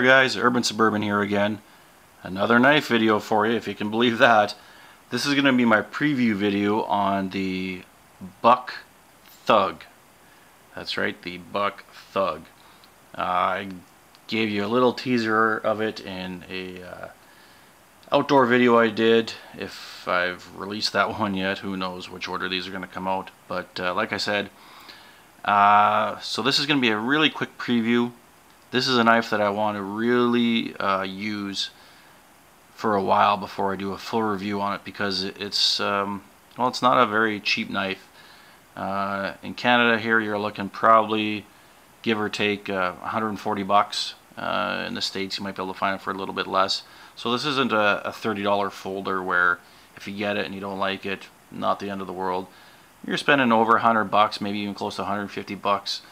guys, UrbanSuburban here again. Another knife video for you, if you can believe that. This is going to be my preview video on the Buck Thug. That's right, the Buck Thug. I gave you a little teaser of it in a outdoor video I did. If I've released that one yet, who knows which order these are going to come out. But like I said, so this is going to be a really quick preview. This is a knife that I want to really use for a while before I do a full review on it, because it's well, it's not a very cheap knife. In Canada here, you're looking probably, give or take, 140 bucks. In the States, you might be able to find it for a little bit less. So this isn't a $30 folder where if you get it and you don't like it, not the end of the world. You're spending over 100 bucks, maybe even close to 150 bucks.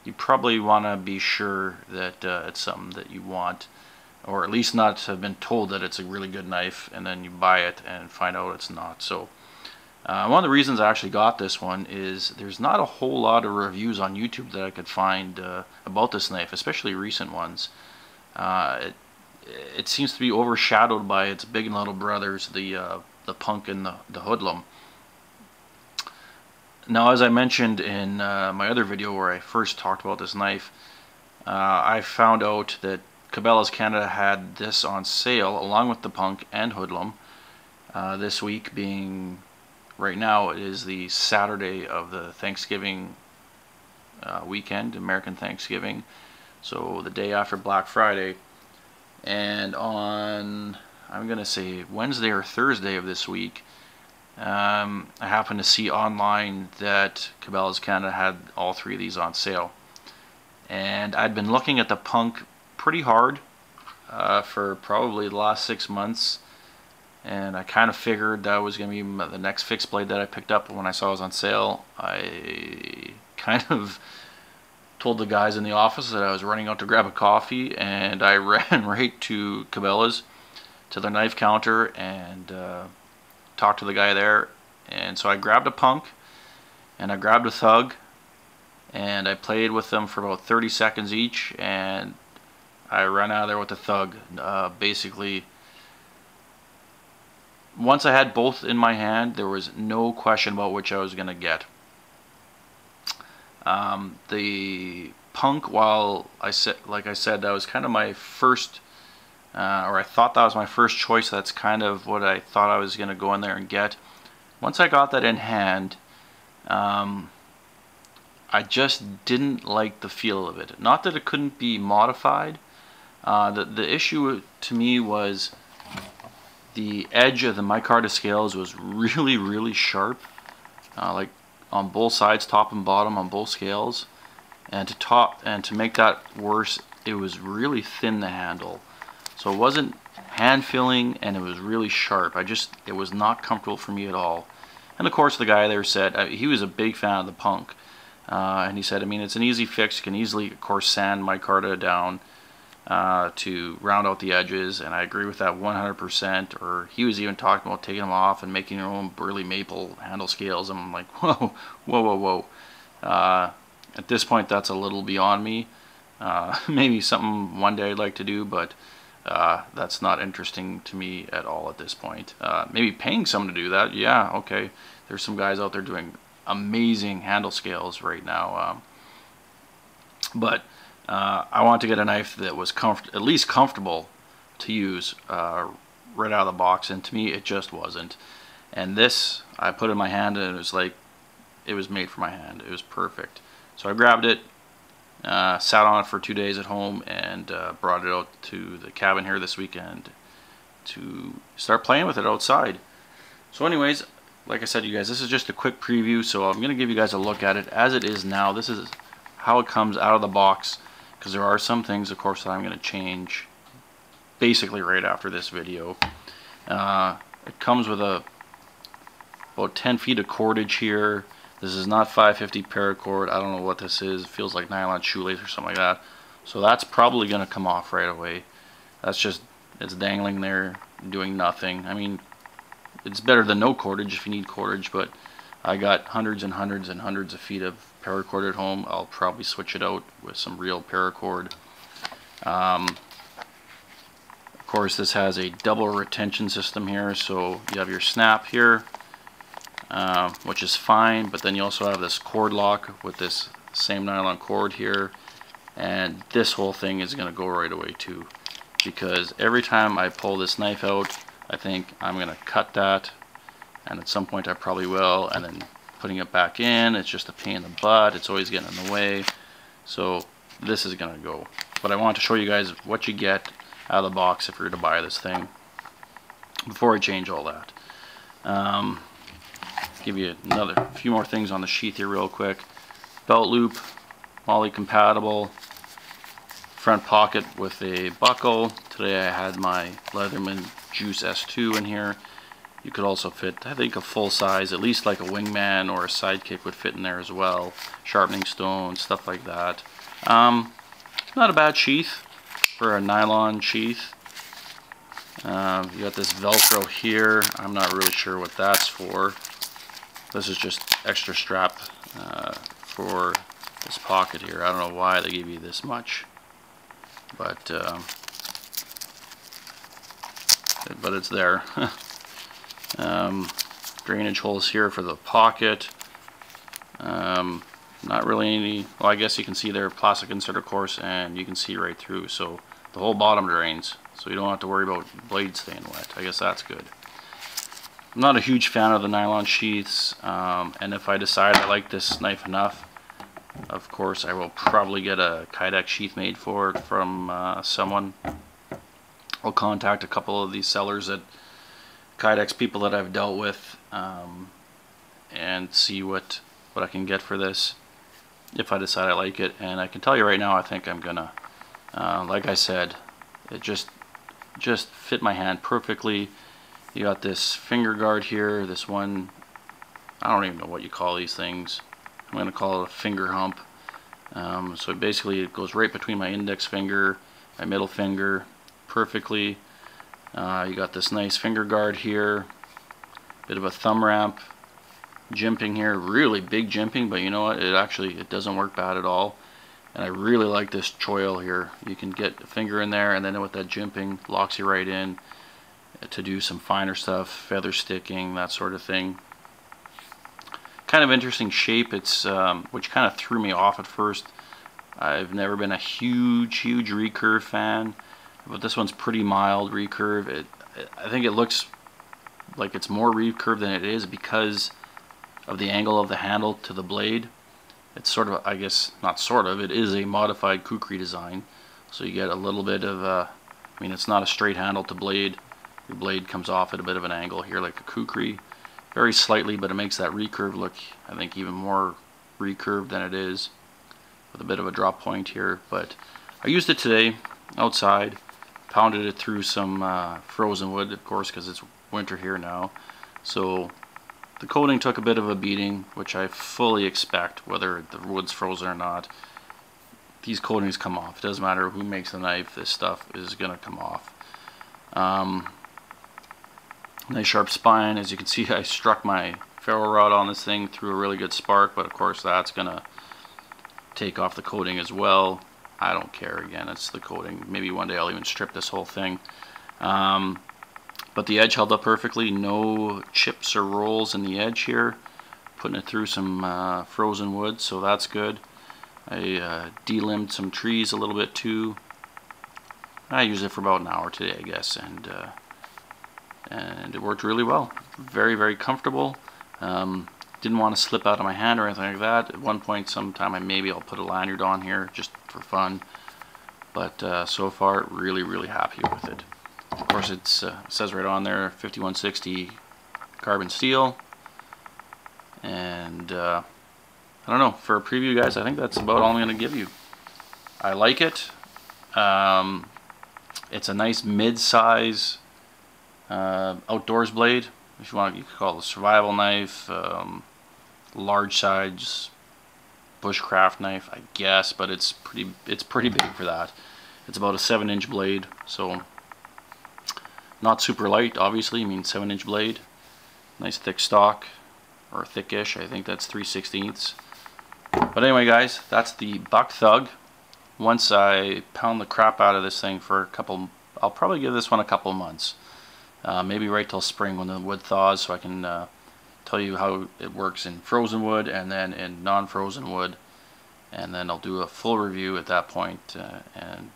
You probably want to be sure that it's something that you want, or at least not have been told that it's a really good knife and then you buy it and find out it's not. So one of the reasons I actually got this one is there's not a whole lot of reviews on YouTube that I could find about this knife, especially recent ones. It seems to be overshadowed by its big and little brothers, the Punk and the Hoodlum. Now, as I mentioned in my other video where I first talked about this knife, I found out that Cabela's Canada had this on sale along with the Punk and Hoodlum. This week being, right now, it is the Saturday of the Thanksgiving weekend, American Thanksgiving, so the day after Black Friday. And on, I'm going to say Wednesday or Thursday of this week, I happened to see online that Cabela's Canada had all three of these on sale. And I'd been looking at the Punk pretty hard for probably the last 6 months, and I kind of figured that was going to be the next fixed blade that I picked up. When I saw it was on sale, I kind of told the guys in the office that I was running out to grab a coffee, and I ran right to Cabela's, to their knife counter, and talked to the guy there. And so I grabbed a Punk and I grabbed a Thug, and I played with them for about 30 seconds each, and I ran out of there with the Thug. Basically, once I had both in my hand, there was no question about which I was going to get. The Punk, while like I said, that was kind of my first, or I thought that was my first choice. That's kind of what I thought I was going to go in there and get. Once I got that in hand, I just didn't like the feel of it. Not that it couldn't be modified. The issue to me was the edge of the micarta scales was really, really sharp, like on both sides, top and bottom, on both scales. And to make that worse, it was really thin, the handle. So it wasn't hand feeling, and it was really sharp. It was not comfortable for me at all. And of course, the guy there said he was a big fan of the Punk, and he said, I mean, it's an easy fix. You can easily, of course, sand micarta down to round out the edges, and I agree with that 100%. Or he was even talking about taking them off and making your own burly maple handle scales. And I'm like, whoa, whoa, whoa, whoa. At this point, that's a little beyond me. Maybe something one day I'd like to do, but that's not interesting to me at all at this point. Maybe paying someone to do that, yeah, okay. There's some guys out there doing amazing handle scales right now. But I want to get a knife that was at least comfortable to use right out of the box, and to me it just wasn't. And this, I put in my hand, and it was like, it was made for my hand. It was perfect. So I grabbed it, sat on it for 2 days at home, and brought it out to the cabin here this weekend to start playing with it outside. So anyways, like I said, you guys, this is just a quick preview, so I'm going to give you guys a look at it as it is now. This is how it comes out of the box, because there are some things, of course, that I'm going to change basically right after this video. It comes with about 10 feet of cordage here. This is not 550 paracord. I don't know what this is. It feels like nylon shoelace or something like that. So that's probably going to come off right away. That's just, it's dangling there doing nothing. I mean, it's better than no cordage if you need cordage, but I got hundreds and hundreds and hundreds of feet of paracord at home. I'll probably switch it out with some real paracord. course, this has a double retention system here, so you have your snap here, which is fine, but then you also have this cord lock with this same nylon cord here, and this whole thing is going to go right away too, because every time I pull this knife out, I think I'm going to cut that, and at some point I probably will, and then putting it back in, it's just a pain in the butt, it's always getting in the way, so this is going to go. But I want to show you guys what you get out of the box if you're to buy this thing before I change all that. Give you another few more things on the sheath here real quick. Belt loop, MOLLE compatible, front pocket with a buckle. Today I had my Leatherman Juice S2 in here. You could also fit, I think, a full size, at least like a wingman or a sidekick would fit in there as well. Sharpening stone, stuff like that. Not a bad sheath for a nylon sheath. You got this Velcro here. I'm not really sure what that's for. This is just extra strap for this pocket here. I don't know why they give you this much, but it's there. Drainage holes here for the pocket. Not really any, well, I guess you can see there plastic insert, of course, and you can see right through, so the whole bottom drains, so you don't have to worry about blades staying wet. I guess that's good. I'm not a huge fan of the nylon sheaths, and if I decide I like this knife enough, of course I will probably get a Kydex sheath made for it from someone. I'll contact a couple of these sellers at Kydex, people that I've dealt with, and see what I can get for this if I decide I like it. And I can tell you right now, I think I'm gonna, like I said, it just fit my hand perfectly. You got this finger guard here, this one, I don't even know what you call these things. I'm gonna call it a finger hump. So basically it goes right between my index finger, my middle finger, perfectly. You got this nice finger guard here, bit of a thumb ramp, jimping here, really big jimping, but you know what, it doesn't work bad at all. And I really like this choil here. You can get a finger in there, and then with that jimping, locks you right in to do some finer stuff, feather sticking, that sort of thing. Kind of interesting shape. It's which kind of threw me off at first. I've never been a huge recurve fan, but this one's pretty mild recurve. I think it looks like it's more recurve than it is because of the angle of the handle to the blade. It's sort of, I guess, not sort of, it is a modified kukri design. So you get a little bit of, I mean, it's not a straight handle to blade. Your blade comes off at a bit of an angle here like a kukri. Very slightly, but it makes that recurve look, I think, even more recurved than it is, with a bit of a drop point here. But I used it today outside, pounded it through some frozen wood, of course, because it's winter here now. So the coating took a bit of a beating, which I fully expect, whether the wood's frozen or not. These coatings come off. It doesn't matter who makes the knife, this stuff is going to come off. Nice sharp spine. As you can see, I struck my ferro rod on this thing through a really good spark, but of course that's going to take off the coating as well. I don't care, again, it's the coating. Maybe one day I'll even strip this whole thing. But the edge held up perfectly, no chips or rolls in the edge here. Putting it through some frozen wood, so that's good. I delimbed some trees a little bit too. I used it for about an hour today, I guess, and it worked really well. Very comfortable. Didn't want to slip out of my hand or anything like that. At one point, sometime, I'll put a lanyard on here just for fun. But so far, really happy with it. Of course, it says right on there 5160 carbon steel. And I don't know, for a preview, guys, I think that's about all I'm going to give you. I like it. It's a nice mid-size outdoors blade. If you want, you could call it a survival knife, large size bushcraft knife, I guess, but it's pretty big for that. It's about a 7-inch blade, so not super light, obviously. I mean, 7-inch blade, nice thick stock, or thickish. I think that's 3/16. But anyway, guys, that's the Buck Thug. Once I pound the crap out of this thing for a couple I'll probably give this one a couple months. Maybe right till spring when the wood thaws, so I can tell you how it works in frozen wood and then in non-frozen wood, and then I'll do a full review at that point, and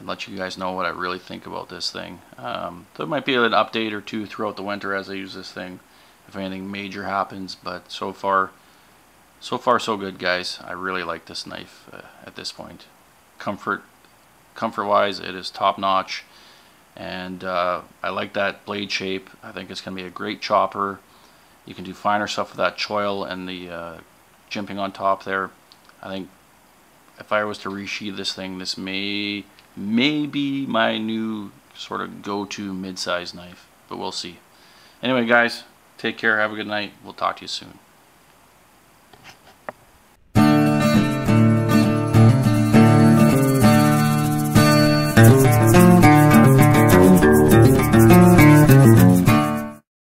let you guys know what I really think about this thing. There might be an update or two throughout the winter as I use this thing, if anything major happens, but so far so good, guys. I really like this knife at this point. Comfort wise, it is top notch, and I like that blade shape. I think it's going to be a great chopper. You can do finer stuff with that choil and the jimping on top there. I think if I was to resheathe this thing, this may be my new sort of go-to mid-size knife, but we'll see. Anyway, guys, take care, have a good night. We'll talk to you soon.